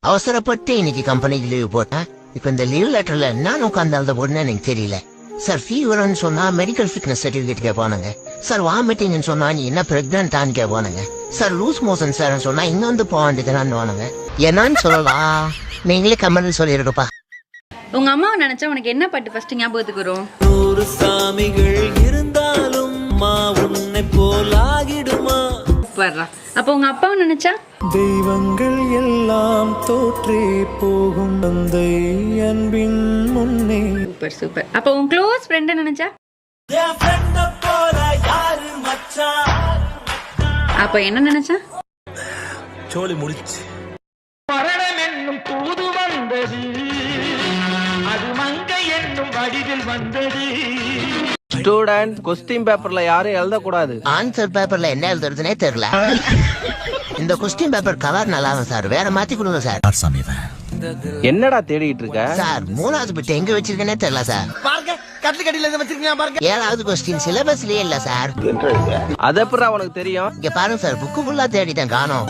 அவசரப்பட்டு இன்னைக்கு கம்பெனிக்கு லீவ் போட்டேன். இப்ப இந்த லீவ் லெட்டர்ல என்ன உட்காந்து எழுத போடுன்னு எனக்கு தெரியல. சார் ஃபீவர்னு சொன்னா மெடிக்கல் ஃபிட்னஸ் சர்டிபிகேட் கேட்பானுங்க. சார் வாமிட்டிங்னு சொன்னா நீ என்ன பிரெக்னன்டான்னு கேட்பானுங்க. சார் லூஸ் மோஷன் சார் சொன்னா இங்க வந்து போக வேண்டியதுன்னு என்னன்னு சொல்லலாம். நீங்களே கமெண்ட் சொல்லிருக்கப்பா. உங்க அம்மாவை நினைச்சா உனக்கு என்ன பாட்டு ஃபர்ஸ்ட் ஞாபகத்துக்கு வரும்? 100 சாமிகள் இருந்தாலும் உன்னை போலாகிடுமா. சூப்பர்ரா. அப்ப உங்க அப்பாவை நினைச்சா? தெய்வங்கள் எல்லாம் தோற்றே போகும் தந்தை அன்பின் முன்னே. Super super. அப்ப உன் க்ளோஸ் ஃப்ரெண்ட் நினைச்சா? அப்ப என்ன நினைச்சா? சோலி முடிச்சு. மரணம் என்னும் தூது வந்தது, அது மங்கை என்னும் வடிவில் வந்தது. ஸ்டூடண்ட் கொஸ்டின் பேப்பர்ல யாரும் எழுத கூடாது. ஆன்சர் பேப்பர்ல என்ன எழுதுறதுனே தெரியல. இந்த கொஸ்டின் பேப்பர் கவர் நல்லா சார், வேற மாத்தி கொடுங்க சார். என்னடா தேடிட்டு இருக்க? சார் 3வது பிட் எங்க வச்சிருக்கேனே தெரியல சார். பாருங்க கட்டில கட்டில வச்சிருக்கீங்க பாருங்க. 7வது கொஸ்டின் சிலபஸ்லயே இல்ல சார். அது எப்படா உனக்கு தெரியும்? இங்க பாருங்க சார், புக்கு ஃபுல்லா தேடிட்டேன் காணோம்.